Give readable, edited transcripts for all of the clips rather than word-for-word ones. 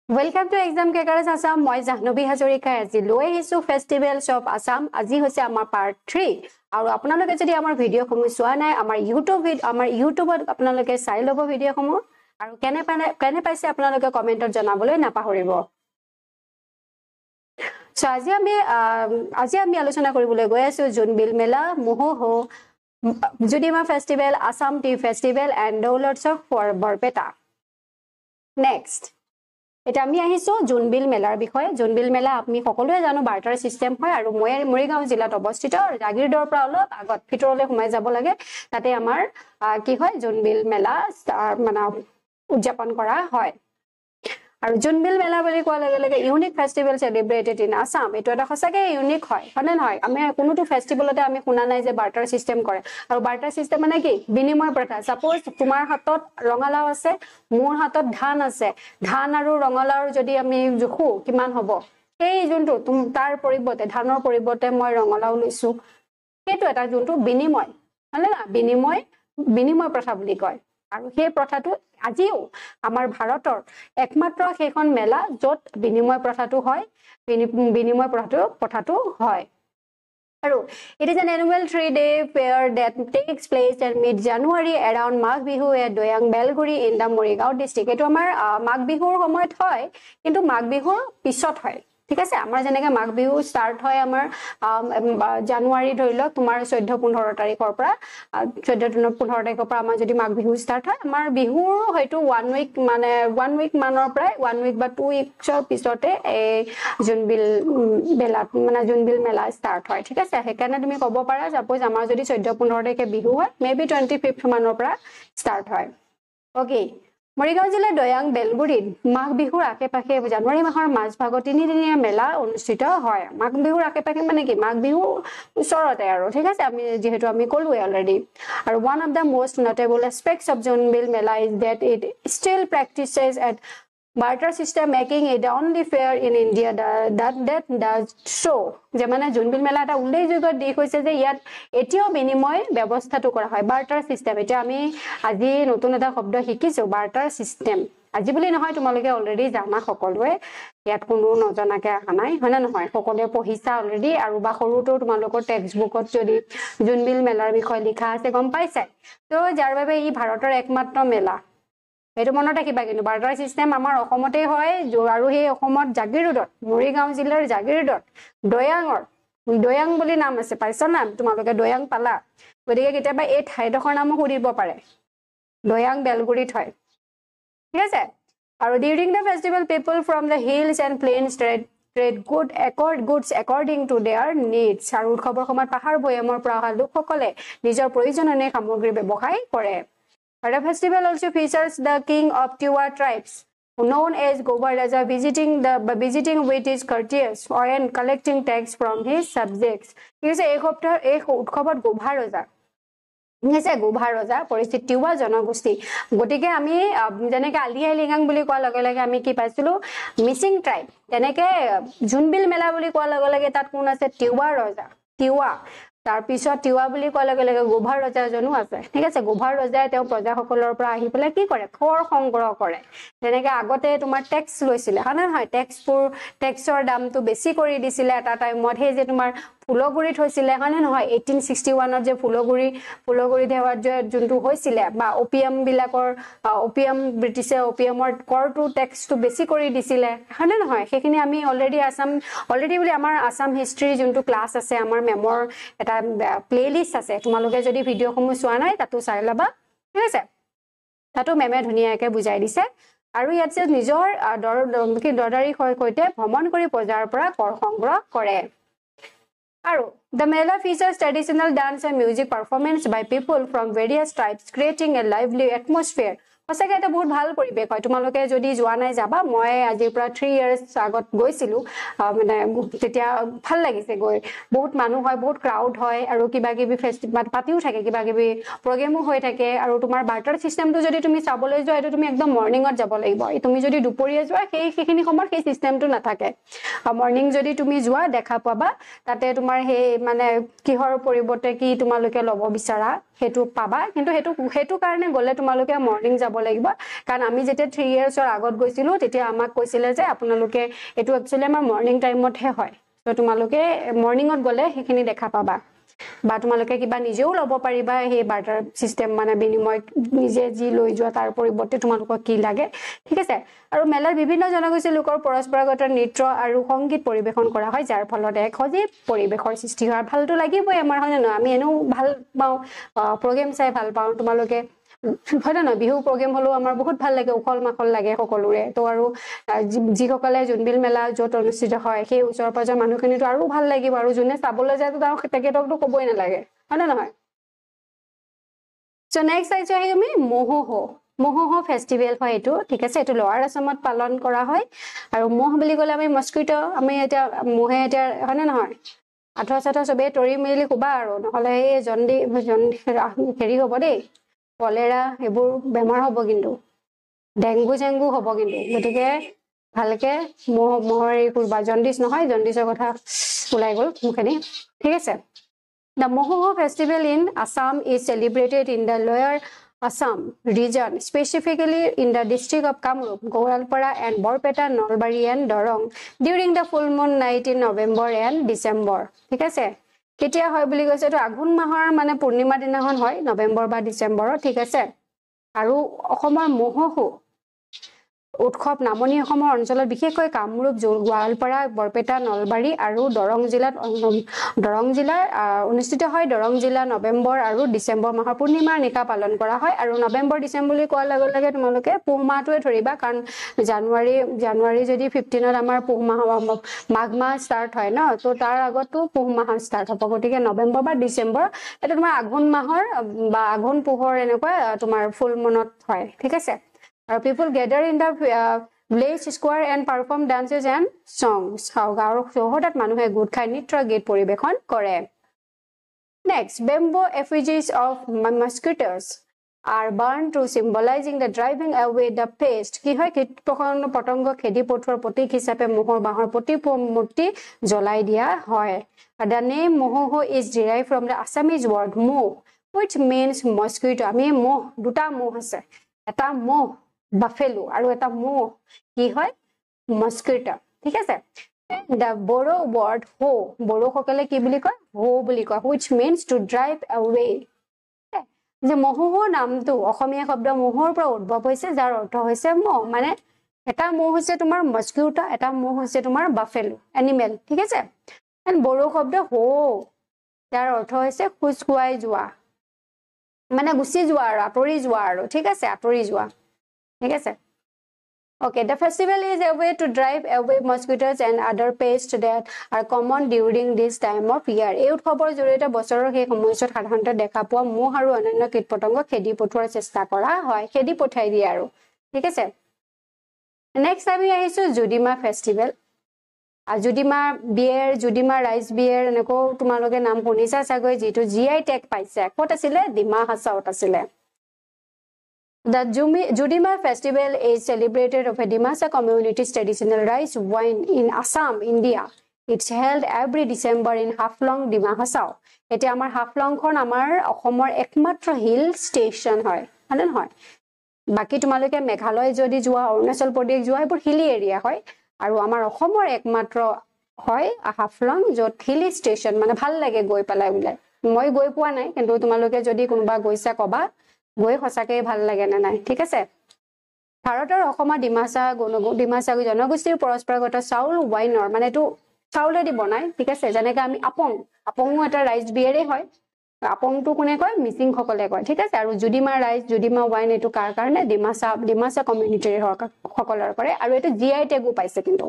Welcome to Exam Crackers Assam. মই জাহ্নবী হাজৰিকা আজি লৈ আহিছো ফেষ্টিভেলছ অফ আসাম। আজি হৈছে আমাৰ পাৰ্ট 3 আৰু আপোনালোকে যদি আমাৰ ভিডিঅ'সমূহ চোৱা নাই আমাৰ ইউটিউবত আপোনালোকে চাই ল'ব ভিডিঅ'সমূহ আৰু কেনে পাইছে আপোনালোকে কমেন্টত জনাবলৈ নাপাহৰিব। সো আজি আমি আলোচনা কৰিবলৈ গৈ আছো জোনবিল মেলা মোহো Judima festival Assam tea festival and দৌলতছ ফৰ বৰপেটা। নেক্সট এটা আমি আহিছো জোনবিল মেলাৰ বিষয়ে। জোনবিল মেলা আমি সকলোৱে জানো বাৰ্টাৰ সিস্টেম হয় আৰু মৰিগাঁও জিলাত অৱস্থিত জাগিৰদৰ পৰা অলপ আগত ভিতৰলৈ সোমাই যাব লাগে তাতে আমাৰ কি হয় জোনবিল মেলা মানে উদযাপন কৰা হয়। আৰু জোনবিল মেলা বুলি কোৱাৰ লগে লগে ইউনিক ফেষ্টিভেল সেলিব্ৰেটেড ইন আসাম এটো এটা সঁচাকে ইউনিক হয় হয়নে নহয়। আমি কোনোটো ফেষ্টিভেলতে আমি শুনা নাই যে বাৰ্টাৰ সিস্টেম কৰে আৰু বাৰ্টাৰ সিস্টেম মানে কি বিনিময় প্ৰথা। সাপোজ তোমাৰ হাতত ৰঙালাও আছে মোৰ হাতত ধান আছে ধান আৰু ৰঙালাওৰ যদি আমি জুখো কিমান হ'ব সেই যোনটো তাৰ পৰিৱৰ্তে ধানৰ পৰিৱৰ্তে মই ৰঙালাও লৈছো সেইটো এটা যোনটো বিনিময় হয়নে না বিনিময় প্ৰথা বুলি কয়। আৰু সেই প্ৰথাটো আজিও আমাৰ ভাৰতৰ একমাত্ৰ সেইখন মেলা য'ত বিনিময় প্ৰথাটো হয় বিনিময় প্ৰথাটো হয়। আৰু it is an annual 3-day fair that takes place in mid-January around Magh Bihu at Doyang Belguri in the Morigao district. এটো আমাৰ মাঘ বিহুৰ সময়ত হয় কিন্তু মাঘ বিহুৰ পিছত হয় ঠিক আছে। আমাৰ যেনেকৈ মাঘ বিহু ষ্টাৰ্ট হয় আমাৰ জানুৱাৰী ধৰি লওক তোমাৰ 14-15 তাৰিখৰ পৰা 14-15 তাৰিখৰ পৰা আমাৰ যদি মাঘ বিহু ষ্টাৰ্ট হয় আমাৰ বিহুৰ হয়তো 1 উইক মানৰ পৰা 1 উইক বা 2 উইকছৰ পিছতে এই জোনবিল মেলা ষ্টাৰ্ট হয় ঠিক আছে। সেইকাৰণে তুমি ক'ব পাৰা সাপোজ আমাৰ যদি 14-15 তাৰিখে বিহু হয় মেবি 25th মানৰ পৰা ষ্টাৰ্ট হয়। ওকে মৰিগাঁও জিলাৰ দয়াং বেলগুৰিত মাঘ বিহুৰ আশে-পাশে জানুৱাৰী মাহৰ মাজভাগত 3-দিনীয়া মেলা অনুষ্ঠিত হয়। মাঘ বিহুৰ আশে-পাশে মানে কি মাঘ বিহু ওচৰতে আৰু ঠিক আছে আমি যেহেতু আমি ক'লোৱে অলৰেডি। আৰু one of the most notable aspects of Jonbil Mela is that it still practices at barter system making it the only fair in India that does so যে মানে জোনবিল মেলা এটা উল্লেখযোগ্য দিশ হৈছে যে ইয়াত এতিয়াও বিনিময় ব্যৱস্থাটো কৰা হয় বাৰ্টাৰ সিস্টেম। এটা আমি আজি নতুন এটা শব্দ শিকিছো বাৰ্টাৰ সিস্টেম। আজি বুলি নহয় তোমালোকে অলৰেডি জানা সকলোৱে ইয়াত কোনো নজনাকে অহা নাই হয়নে নহয় সকলোৱে পঢ়িছা অলৰেডি আৰু বা সৰুটো তোমালোকৰ টেক্সট বুকত যদি জোনবিল মেলাৰ বিষয়ে লিখা আছে গম পাইছে। তো যাৰ বাবে ই ভাৰতৰ একমাত্ৰ মেলা এইটো মনত ৰাখিবা। কিন্তু বাৰ্টাৰ সিস্টেম আমাৰ অসমতে হয় আৰু সেই অসমত জাগিৰোডত মৰিগাঁও জিলাৰ জাগিৰোডত দয়াং বুলি নাম আছে পাইছা না তোমালোকে দয়াং পালা গতিকে কেতিয়াবা এই ঠাইডোখৰ নামো সুধিব পাৰে দয়াং বেলগুৰিত হয় ঠিক আছে। আৰু during the festival people from the hills and plains trade goods according to their needs। আৰু উৎসৱৰ সময়ত পাহাৰ ভৈয়ামৰ পৰা অহা লোকসকলে নিজৰ প্ৰয়োজনীয় সামগ্ৰী ব্যৱসায় কৰে। The festival also features the king of Tiwa tribes known as Gobar Raja visiting with his courtiers and collecting tax from his subjects। এই উৎসৱত গোভা ৰজা পৰিস্থিতি তিৱা জনগোষ্ঠী। গতিকে আমি যেনেকে আলি আই লৃগাং বুলি কোৱাৰ লগে লগে আমি কি পাইছিলো মিচিং ট্ৰাইব তেনেকে জোনবিল মেলা বুলি কোৱাৰ লগে লগে তাত কোন আছে তিৱা তাৰপিছত তিৱা বুলি কোৱাৰ লগে লগে গোভাৰ ৰজা জনো আছে ঠিক আছে। গোভাৰ ৰজাই তেওঁ প্ৰজাসকলৰ পৰা আহি পেলাই কি কৰে খৰ সংগ্ৰহ কৰে। যেনেকে আগতে তোমাৰ টেক্স লৈছিলে হয় নহয় টেক্সৰ দামটো বেছি কৰি দিছিলে এটা টাইমত সেই যে তোমাৰ ফুলগুৰিত হৈছিলে হয় নে নহয় 1861ত যে ফুলগুৰি দেৱাত যোনটো হৈছিলে বা ব্ৰিটিছে অপিয়ামৰ কৰটো টেক্সটো বেছি কৰি দিছিলে হয় নে নহয়। সেইখিনি আমি অলৰেডি বুলি আমাৰ আসাম হিষ্ট্ৰী যোনটো ক্লাছ আছে আমাৰ মেমৰ এটা প্লেলিষ্ট আছে তোমালোকে যদি ভিডিঅ'সমূহ চোৱা নাই তাতো চাই ল'বা ঠিক আছে। তাতো মেমে ধুনীয়াকে বুজাই দিছে। আৰু ইয়াত যে নিজৰ দৰদাৰী সৈতে ভ্ৰমণ কৰি বজাৰৰ পৰা কৰ সংগ্ৰহ কৰে। আৰু the mela features traditional dance and music performance by people from various tribes creating a lively atmosphere। সঁচাকে এটা বহুত ভাল পৰিৱেশ হয় তোমালোকে যদি যোৱা নাই যাবা। মই আজিৰ পৰা 3 years আগত গৈছিলো মানে তেতিয়া ভাল লাগিছে গৈ বহুত মানুহ হয় বহুত ক্ৰাউড হয় আৰু কিবা কিবি ফেষ্টিভেল পাতিও থাকে কিবা কিবি প্ৰগ্ৰেমো হৈ থাকে। আৰু তোমাৰ বাৰ্টাৰ সিস্টেমটো যদি তুমি চাবলৈ যোৱা এইটো তুমি একদম মৰ্ণিঙত যাব লাগিব। তুমি যদি দুপৰীয়া যোৱা সেইখিনি সময়ত সেই সিস্টেমটো নাথাকে। মৰ্ণিং যদি তুমি যোৱা দেখা পাবা তাতে তোমাৰ সেই মানে কিহৰ পৰিৱৰ্তে কি তোমালোকে ল'ব বিচাৰা হেতু পাবা কিন্তু হেতু কাৰণে গলে তোমালোকে মৰ্নিং যাব লাগিব কাৰণ আমি যেতিয়া 3 ইয়াৰ্ছৰ আগত গৈছিলো তেতিয়া আমাক কৈছিলে যে আপোনালোকে এটো একচুয়ালি আমাৰ মৰ্নিং টাইমত হে হয় তো তোমালোকে মৰ্নিংত গলে হেখিনি দেখা পাবা বা তোমালোকে কিবা নিজেও লব পাৰিবা হে বাৰ্টাৰ সিস্টেম মানে বিনিময় নিজে যি লৈ যোৱা তাৰ পৰিৱৰ্তে তোমালোকক কি লাগে ঠিক আছে আৰু মেলাৰ বিভিন্ন জনগোষ্ঠীৰ লোকৰ পৰস্পৰগত নৃত্য আৰু সংগীত পৰিবেশন কৰা হয় যাৰ ফলত এক সজীৱ পৰিবেশৰ সৃষ্টি হয় ভালটো লাগিবই আমাৰ হয় না আমি এনো ভাল পাও প্ৰগ্ৰাম চাই ভাল পাও তোমালোকে হয় না বিহু প্ৰগ্ৰাম হলো আমাৰ বহুত ভাল লাগে উখল মাখল লাগে সকলোৰে তো আৰু যিসকলে জুনবিল মেলা যত অনুষ্ঠিত হয় সেই ওচৰ পাজৰ মানুহখিনিটো আৰু ভাল লাগিব আৰু যোনে চাবলৈ যায় তো তেখেতকটো কবই নালাগে হয় না নহয় সো নেক্সট আইছো আমি মহোহো ফেষ্টিভেল হয় এটো ঠিক আছে এটো লোৱাৰ আসামত পালন কৰা হয় আৰু মহ বুলি গলে আমি মস্কিটো আমি এটা মহে এটা হয় না নহয় আঠা চাঠা সবে তৰি মিলি কুবা আৰু নহলে এই জন্দি হেৰি হ'ব দেই কলেৰা এবোৰ বেমাৰ হ'ব কিন্তু ডেংগু জেংগু হ'ব কিন্তু গতিকে ভালকে মহৰ এই কুবা জন্ডিস নহয় জন্ডিসৰ কথা উলাই গল মুখেনি ঠিক আছে The Mohoho festival in Assam is celebrated in the lower Assam region, specifically in the district of Kamrup, Goalpara and Borpeta, Nalbari and Dorong during the full moon night in November and December. ঠিক আছে কেতিয়া হয় বুলি কৈছে তো আঘোণ মাহৰ মানে পূৰ্ণিমা দিনাখন হয় নৱেম্বৰ বা ডিসেম্বৰ ঠিক আছে আৰু অসমৰ মহোহো উৎসৱ নামনি অসমৰ অঞ্চলত বিশেষকৈ কামৰূপ গোৱালপাৰা বৰপেটা নলবাৰী আৰু দৰং জিলাত অনুষ্ঠিত হয় দৰং জিলা নৱেম্বৰ আৰু ডিসেম্বৰ মাহৰ পূৰ্ণিমাৰ নিশা পালন কৰা হয় আৰু নৱেম্বৰ ডিসেম্বৰ বুলি কোৱাৰ লগে লগে তোমালোকে পুহ মাহটোৱে ধৰিবা কাৰণ জানুৱাৰী যদি 15ত আমাৰ পুহ মাহ মাঘ মাহ ষ্টাৰ্ট হয় ন তো তাৰ আগতো পুহ মাহ ষ্টাৰ্ট হ'ব গতিকে নৱেম্বৰ বা ডিসেম্বৰ এটা তোমাৰ আঘোণ মাহৰ বা আঘোণ পুহৰ এনেকুৱা তোমাৰ ফুল মুনত হয় ঠিক আছে Our people gather in the village square and perform dances and songs. Gaur sohodat manuhe good khai nitya git poribekon kore. Next, bamboo effigies of mosquitoes are burned to symbolizing the driving away the pest. Ki hoy kit potongo khedi pothor protik hisabe mohor bahor proti murti jolai dia hoy. The name Mohoho is derived from the Assamese word mo, which means mosquito. Ami moh duta moh ase. Eta moh buffalo আৰু এটা মহ কি হয় mosquito ঠিক আছে the Bodo word ho Bodo সকলে কি বুলি কয় ho বুলি কয় which means to drive away যে মহোহো নামটো অসমীয়া শব্দ মহৰ পৰা উদ্ভৱ হৈছে যাৰ অৰ্থ হৈছে মহ মানে এটা মহ হৈছে তোমাৰ মস্কিটো এটা মহ হৈছে তোমাৰ বাফেলো এনিমেল ঠিক আছে এন্ড বড়ো শব্দ ho যাৰ অৰ্থ হৈছে খুচকুৱাই যোৱা মানে গুছি যোৱা আৰু আতৰি যোৱা আৰু ঠিক আছে আতৰি যোৱা ঠিক আছে Okay, the festival is a way to drive away mosquitoes and other pests that are common during this time of year. এই উৎসৱৰ জৰিয়তে বছৰৰ সেই সময়ছোৱাত সাধাৰণতে দেখা পোৱা মহ আৰু অন্যান্য কীটপতংগ খেদি পঠোৱাৰ চেষ্টা কৰা হয় খেদি পঠাই দিয়ে আৰু ঠিক আছে নেক্সট আমি আহিছো Judima festival Judima beer Judima rice beer এনেকো তোমালোকে নাম শুনিছা চাগৈ যেটো GI টেগ পাইছে ক'ত আছিল ডিমা হাছাওত আছিল The Judima festival is celebrated of a Dimasa community's traditional rice wine in Assam, India. It's held every December in Haflong, Dima Hasao. Ete amar Haflong khon amar Ahomor ekmatra hill station hoy. Hanen hoy. Baki tumaloke Meghalaya jodi jua Arunachal Pradesh jua ebur hilly area hoy. Aru amar Ahomor ekmatra hoy Haflong jot hilly station mane bhal lage goi pelai ulai. Moi goi poa nai kintu tumaloke jodi konoba goisa koba গৈ হসাকে ভাল লাগে না নাই ঠিক আছে ভাৰতৰ অসমত ডিমাসা জনগোষ্ঠীৰ পৰস্পৰগত চাউল ওয়াইনৰ মানে এটো চাউলেদি বনাই ঠিক আছে যেনেকৈ আমি আপংও এটা ৰাইচ বিয়েৰে হয় আপংটো কোনে কয় মিচিং সকলে কয় ঠিক আছে আৰু জুডিমা ৰাইচ জুডিমা ওয়াইন এটো কাৰ কাৰণে ডিমাসা কমিউনিটিৰ সকলৰ কৰে আৰু এটো GI টেগও পাইছে কিন্তু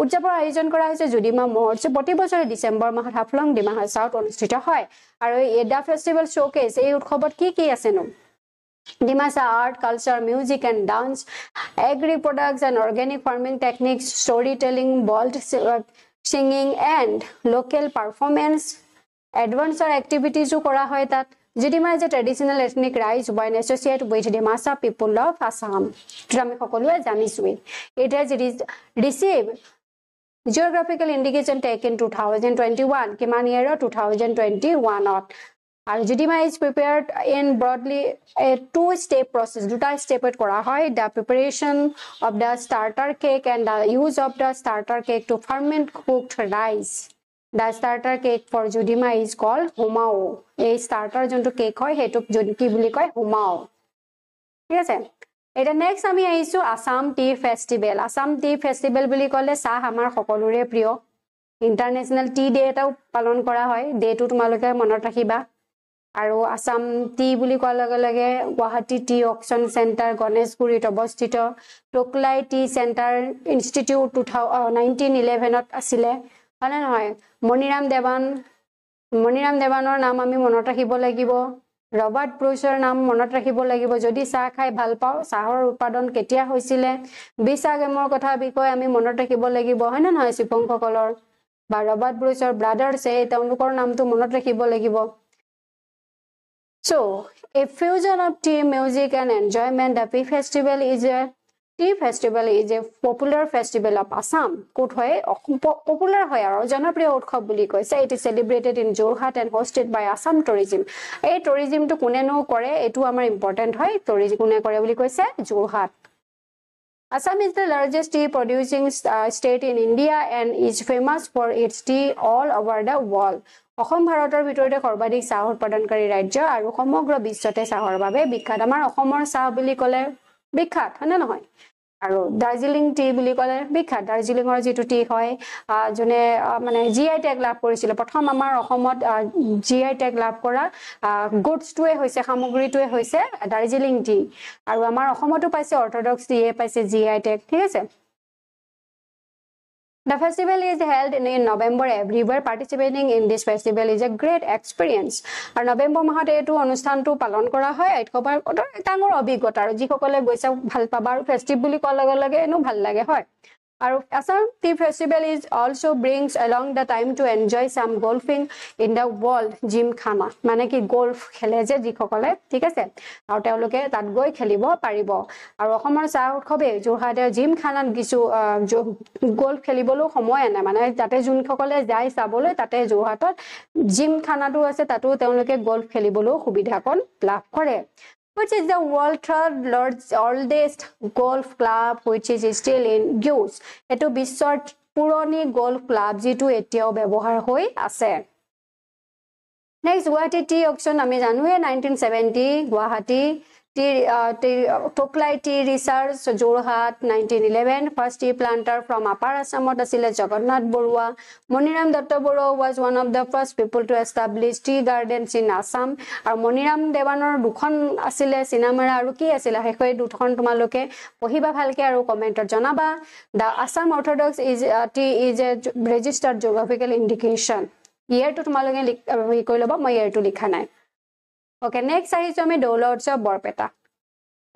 উৎসৱৰ আয়োজন কৰা হৈছে জুডিমা মহোৎসৱ প্ৰতি বছৰে ডিসেম্বৰ মাহত হাফলং ডিমা হাছাওত অনুষ্ঠিত হয় আৰু এডা ফেষ্টিভেল শোকেস এই উৎসৱত কি আছে নো Dimasa art, culture, music and dance, agri products and organic farming techniques, storytelling, bold singing and local performance, adventure activities kora hoy tat. Judima is a traditional ethnic rice wine associated with Dimasa people of Assam. Jami সকলোৱে জানিছোই it has received geographical indication taken 2021 kiman year 2021 আৰু Judima is prepared in broadly a 2-step process দুটা ষ্টেপত কৰা হয় the preparation of the starter cake and the use of the starter cake to ferment cooked rice the starter cake for judima is called humao এই starter যোনটো cake হয় হেতু কি বুলি কয় humao ঠিক আছে এটা নেক্সট আমি আইছো Assam tea festival Assam tea festival বুলি কলে চাহ আমাৰ সকলোৰে প্ৰিয় ইন্টাৰনেশনাল টি ডে এটাও পালন কৰা হয় ডেটো তোমালোকে মনত ৰাখিবা আৰু আসাম টি বুলি কোৱাৰ লগে লগে গুৱাহাটী টি অকচন চেণ্টাৰ গণেশগুৰিত অৱস্থিত টকলাই টি চেণ্টাৰ ইনষ্টিটিউট 1911ত আছিলে হয়নে নহয় মণিৰাম দেৱানৰ নাম আমি মনত ৰাখিব লাগিব ৰবাৰ্ট ব্ৰুচৰ নাম মনত ৰাখিব লাগিব যদি চাহ খাই ভাল পাওঁ চাহৰ উৎপাদন কেতিয়া হৈছিলে বিসাগমৰ কথা বিষয় আমি মনত ৰাখিব লাগিব হয়নে নহয় শিপংসকলৰ বা ৰবাৰ্ট ব্ৰুচৰ ব্ৰাদাৰ্ছে তেওঁলোকৰ নামটো মনত ৰাখিব লাগিব So, a fusion of tea, music and enjoyment, the tea festival is a popular festival of Assam. Popular hoy aro janapriya utsav buli koise. It is celebrated in Jorhat and hosted by Assam tourism. Ei tourism to kune no kore etu amar important hoy. Tourism kune kore buli koise Jorhat. Assam is the largest tea producing state in India and is famous for its tea all over the world. Assam ভাৰতৰ ভিতৰতে সৰ্বাধিক চাহ উৎপাদনকাৰী ৰাজ্য আৰু সমগ্ৰ বিশ্বতে চাহৰ বাবে বিখ্যাত আমাৰ অসমৰ চাহ বুলি ক'লে বিখ্যাত হয়নে নহয় আৰু দাৰ্জিলিং টি বুলি ক'লে বিখ্যাত দাৰ্জিলিঙৰ যেটো টি হয় জনে মানে জিআই ট্যাগ লাভ কৰিছিল প্ৰথম আমাৰ অসমত জিআই ট্যাগ লাভ কৰা গুডছটোৱে হৈছে সামগ্ৰীটোৱে হৈছে দাৰ্জিলিং টি আৰু আমাৰ অসমতো পাইছে অৰ্থডক্স টি পাইছে জিআই ট্যাগ ঠিক আছে The festival is held in November everywhere. Participating in this festival is a great experience. And November মাহত এটো অনুষ্ঠানটো পালন কৰা হয় আইতকবাৰ ডাঙৰ অভিজ্ঞতা আৰু যিসকলে গৈছে ভাল পাবা আৰু ফেষ্টিভ বুলি কোৱাৰ লগে লগে এনো ভাল লাগে হয় আৰু Assam Tea Festival is also brings along the time to enjoy some golfing in the world gymkhana মানে কি গল্ফ খেলে যে যিসকলে ঠিক আছে আৰু তেওঁলোকে তাত গৈ খেলিব পাৰিব আৰু অসমৰ চাহ উৎসৱে যোৰহাটৰ জিমখানাত কিছু গল্ফ খেলিবলৈ সময় আনে মানে তাতে যোনসকলে যায় চাবলৈ তাতে যোৰহাটত জিমখানাটো আছে তাতো তেওঁলোকে গল্ফ খেলিবলৈ সুবিধাকণ লাভ কৰে Which is the world third oldest golf club which is still in use. Eto biশ্বর পুরনি golf club যেটো এতিয়াও ব্যবহার হৈ আছে Next Guwahati tea auction আমি জানোৱে 1970 Guwahati Toklai tea research Jorhat 1911 first tea planter from Upper Assam asile Jagannath Borua Moniram Datta Borua was one of the first people to establish tea gardens in Assam আৰু Moniram Devanor দুখন asile Sinamara আৰু কি asile হেকৈ দুখন তোমালোকে পঢ়িবা ভালকে আৰু কমেন্টত জনাবা The Assam Orthodox tea is a registered geographical indication year to তোমালোকে কৈ লবা মই year to লিখা নাই Okay, next আহিছো আমি দৌল উৎসৱ বৰপেটা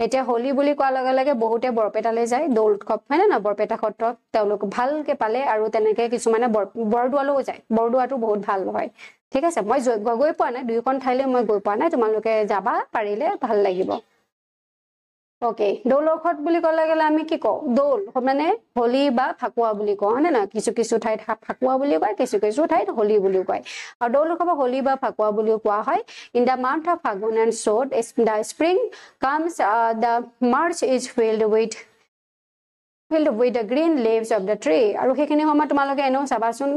এতিয়া হোলি বুলি কোৱা লগে লগে বহুতে বৰপেটালৈ যায় দৌল উৎসৱ হয় না বৰপেটা ক্ষেত্ৰত তেওঁলোক ভালকে পালে আৰু তেনেকে কিছুমানে বৰদুৱালৈও যায় বৰদুৱাটো বহুত ভাল হয় ঠিক আছে মই গৈ পোৱা নাই দুইখন ঠাইলে মই গৈ পোৱা নাই তোমালোকে যাবা পাৰিলে ভাল লাগিব Okay, দৌলখত বুলি ক'লে গলে আমি কি কও দৌল মানে হোলি বা ফাকুৱা বুলি কও হয়নে না কিছু কিছু ঠাইত ফাকুৱা বুলি কয় কিছু কিছু ঠাইত হোলি বুলি কয় আৰু দৌলখব হোলি বা ফাকুৱা বুলি কোৱা হয় in the month of Fagun and Chhat the spring comes the march is filled with the green leaves of the tree আৰু হেখিনি সময় তোমালোকে এনো চাবাচোন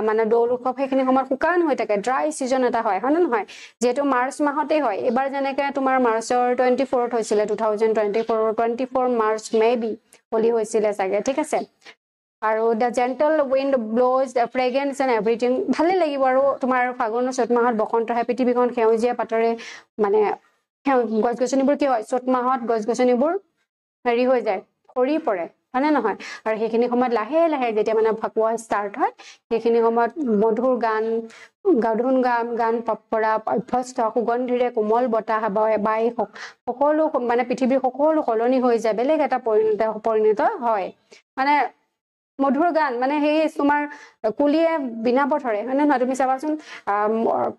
মানে দৌল উৎসৱ হেখিনি সময় শুকান হৈ থাকে ড্ৰাই সিজন এটা হয় হয়নে নহয় যেটো মাৰ্চ মাহতে হয় এবাৰ জেনেকে তোমাৰ মাৰ্চৰ 24th হৈছিল 2024 মাৰ্চ মেবি হোলি হৈছিল চাগে ঠিক আছে আৰু the gentle wind blows the fragrance and everything ভালে লাগিব আৰু তোমাৰ ফাগুন চত মাহত বসন্ত হয় পৃথিৱীখন সেউজীয়া পাতৰে মানে গছগছনিবোৰ কি হয় চত মাহত গছগছনিবোৰ হেৰি হৈ যায় খৰি পৰে মানে নহয় আৰু হেখিনি সময়ত লাহে লাহে যেতিয়া মানে ফাকুৱা ষ্টাৰ্ট হয় হেখিনি সময়ত মধুৰ গান গাধুন গান পপৰা অভ্যস্ত সুগন্ধিৰে কোমল বতাহ বাই সকলো মানে পৃথিৱীৰ সকলো কলনি হৈ যায় বেলেগ এটা পৰিণত হয় মানে মধুৰ গান মানে হেই তোমাৰ কুলিয়ে বিনা পথৰে মানে নহয় তুমি চাবাচোন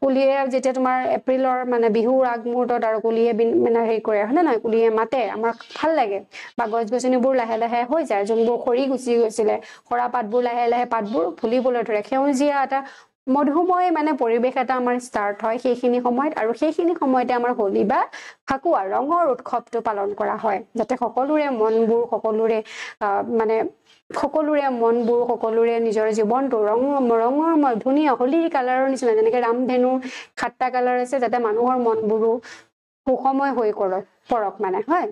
কুলিয়ে যেতিয়া তোমাৰ এপ্ৰিলৰ মানে বিহুৰ আগমুহূৰ্তত আৰু কুলিয়ে মানে হেই কৰে হয় না নহয় কুলিয়ে মাতে আমাৰ ভাল লাগে বা গছগছনিবোৰ লাহে লাহে হৈ যায় যোনবোৰ খৰি গুচি গৈছিলে খৰা পাতবোৰ লাহে লাহে পাতবোৰ ফুলিবলৈ ধৰে সেউজীয়া এটা মধুময় মানে পৰিবেশ এটা আমাৰ ষ্টাৰ্ট হয় সেইখিনি সময়ত আৰু সেইখিনি সময়তে আমাৰ হোলী বা ফাকুৱা ৰঙৰ উৎসৱটো পালন কৰা হয় যাতে সকলোৰে মনবোৰ সকলোৰে মানে সকলোৰে মনবোৰ সকলোৰে নিজৰ জীৱনটো ৰঙৰ ধুনীয়া হোলীৰ কালাৰৰ নিচিনা যেনেকৈ ৰামধেনু 7টা কালাৰ আছে যাতে মানুহৰ মনবোৰো সুখময় হৈ পৰক মানে হয়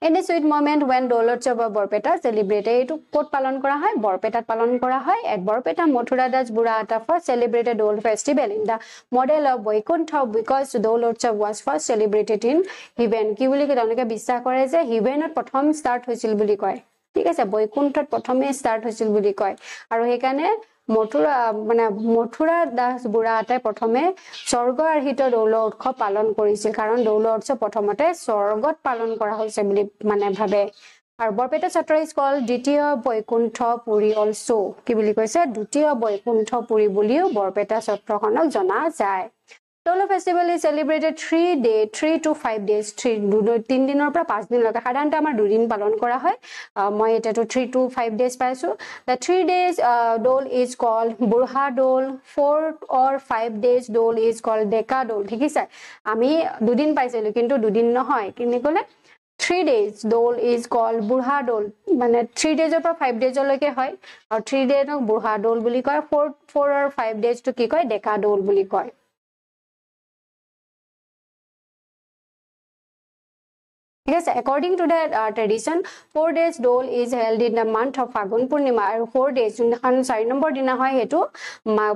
In a sweet moment when Dolotsav of Borpeta celebrated to Kot Palon Kora Hai, Borpeta Palon Kora Hai, at Borpeta Mothura Das Burata first celebrated Dole festival in the model of Vaikuntha because Dolotsav was first celebrated in heaven. Ki boli ke tanloke biswas kore je heaven ot prothom start hoisil boli koy. ঠিক আছে বৈকুণ্ঠত প্ৰথমে start হৈছিল বুলি কয় আৰু সেইকাৰণে মথুৰা দাস বুঢ়াহঁতে প্ৰথমে স্বৰ্গ আৰ্হিত দৌল উৎসৱ পালন কৰিছিল কাৰণ দৌল উৎসৱ প্ৰথমতে স্বৰ্গত পালন কৰা হৈছে বুলি মানে ভাবে আৰু বৰপেটা চত্ৰ ইজ কল্ড দ্বিতীয় বৈকুণ্ঠ পুৰী অলসো কি বুলি কৈছে দ্বিতীয় বৈকুণ্ঠ পুৰী বুলিও বৰপেটা চত্ৰখনক জনা যায় Dolo festival is celebrated 3 to 5 days. 3 দিনৰ পৰা 5 দিন লৈকে সাধাৰণতে আমাৰ 2 দিন পালন কৰা হয় মই এটাটো 3 to 5 days পাইছো the 3 days dole is called burha dole 4 or 5 days dole is called deka dole ঠিক আছে আমি 2 দিন পাইছিলো কিন্তু 2 দিন নহয় কিনি কলে 3 days dole is called burha dole মানে 3 days পৰা 5 days লৈকে হয় আৰু 3 days ক burha dole বুলি কয় 4 or 5 days to কি কয় deka dole বুলি কয় Yes, according to the tradition, 4 days dole is held in the month of Fagun Purnima. And 4 days, যখন 4 নম্বৰ দিনা হয় হেতু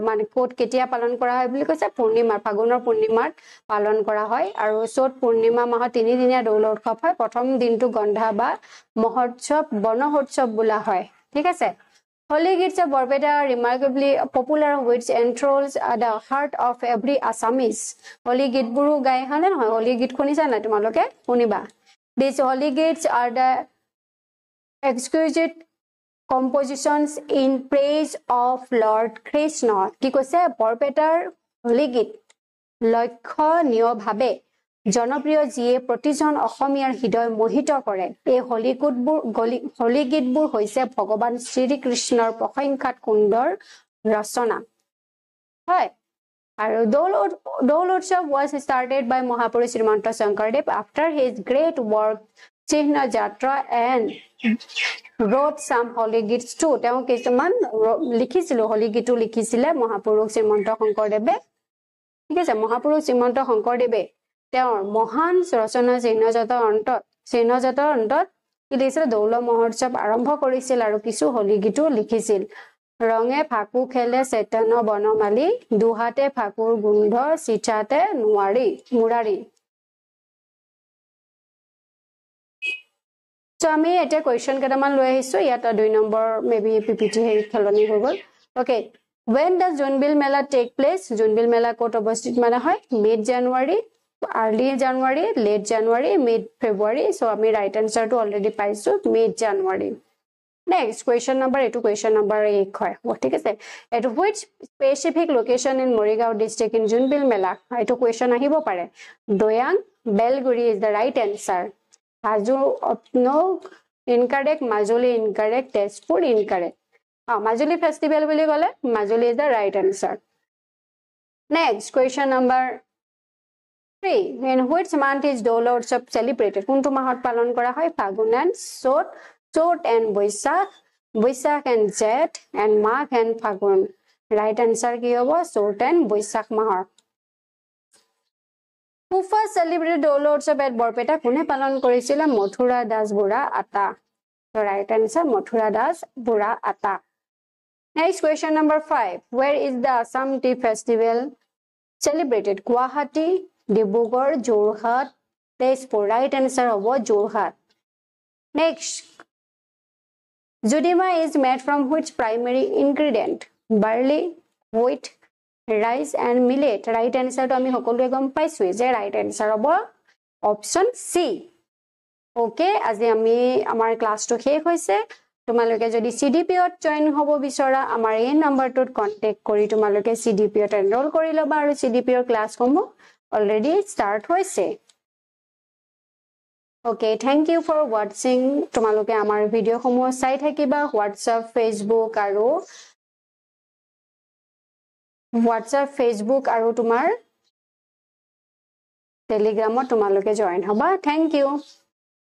মানে কোট কেতিয়া পালন কৰা হয় বুলি কৈছে পূৰ্ণিমা ফাগুনৰ পূৰ্ণিমাত পালন কৰা হয় আৰু চত পূৰ্ণিমা মাহত 3 দিনীয়া দৌল উৎসৱ হয় প্ৰথম দিনটো গন্ধা বা মহোৎসৱ বনমহোৎসৱ বোলা হয় ঠিক আছে Holy Gits of Borpeta are remarkably popular which enthralls the heart of every Assamese. Holy Git buru gai hane noy Holy Git khunisa na tumaloke khuniba These holy gates are the exquisite compositions in praise of Lord Krishna. Ki koise Borpetar holy gate লক্ষণীয় ভাবে জনপ্ৰিয় যিয়ে প্ৰতিজন অসমীয়াৰ হৃদয় মোহিত কৰে এই হোলী গীতবোৰ হৈছে ভগৱান শ্ৰীকৃষ্ণৰ প্ৰশংসাত সুন্দৰ ৰচনা হয় আৰু দৌল উৎসৱ was started by Mahapurush Srimanta Shankardev after his great work Chihna Jatra and wrote some holy gits too তেওঁ কিছুমান লিখিছিল holy গীতো লিখিছিলে মহাপুৰুষ শ্ৰীমন্ত শংকৰদেৱে ঠিক আছে মহাপুৰুষ শ্ৰীমন্ত শংকৰদেৱে তেওঁৰ মহান ৰচনা চিহ্নজাতৰ অন্তত কি লিখিছিল দৌল মহোৎসৱ আৰম্ভ কৰিছিল আৰু কিছু holy গীতো লিখিছিল ৰঙে ফাকু খেলে চেতন বনমালী দুহাতে ফাকুৰ গুন্ধ চিচাতে মুৰাৰী So আমি এটা কোৱেশ্চন কেটামান লৈ আহিছো ইয়াত 2 নম্বৰ মেবি পিপিটি হেৰি খেলনি হৈ গল Okay when does Jonbil Mela take place Jonbil Mela ক'ত অৱস্থিত মানে হয় mid January early January late January mid February so আমি right answer টো already পাইছো mid January Next question number 8 question number 1 হয় ঠিক আছে at which specific location in Morigao district in Jonbil Mela এটো question আহিব পাৰে Doyang Belguri is the right answer Hazu no incorrect Majuli incorrect Tezpur incorrect Majuli festival বুলি কলে Majuli is the right answer Next question number 3 in which month is Dolo Utsav celebrated কোনটো মাহত পালন কৰা হয় Fagun and Chot and Boishakh and Jet and Magh and Fagun. Right answer ki hobo Chot and Boishakh mahor. Who first celebrated Dolo Utsav at Borpeta? Kune palon korisile Mathura Das Bura Ata. So right answer Mathura Das Bura Ata. Next question number 5. Where is the Assam Tea Festival celebrated? Guwahati, Dibrugarh, Jorhat, Tezpur. Right answer hobo Jorhat. Next. Judima is made from which primary ingredient? Barley, wheat, rice and millet. Right answer to ami hokoluwe gom paisu je right answer hobo option C. Okay, আজি আমি আমাৰ ক্লাসটো শেষ হৈছে তোমালোকে যদি CDP ত join হ'ব বিচৰা আমাৰ এই নম্বৰটোত কন্টাক্ট কৰি তোমালোকে CDP ত এনৰোল কৰি লবা আৰু CDP ৰ ক্লাছসমূহ অলৰেডি ষ্টাৰ্ট হৈছে Okay, thank you for watching. তোমালোকে আমাৰ ভিডিও সমূহ চাই থাকিবা WhatsApp, Facebook আৰু WhatsApp, Facebook আৰু তোমাৰ টেলিগ্ৰামত তোমালোকে জয়েন হবা। Thank U.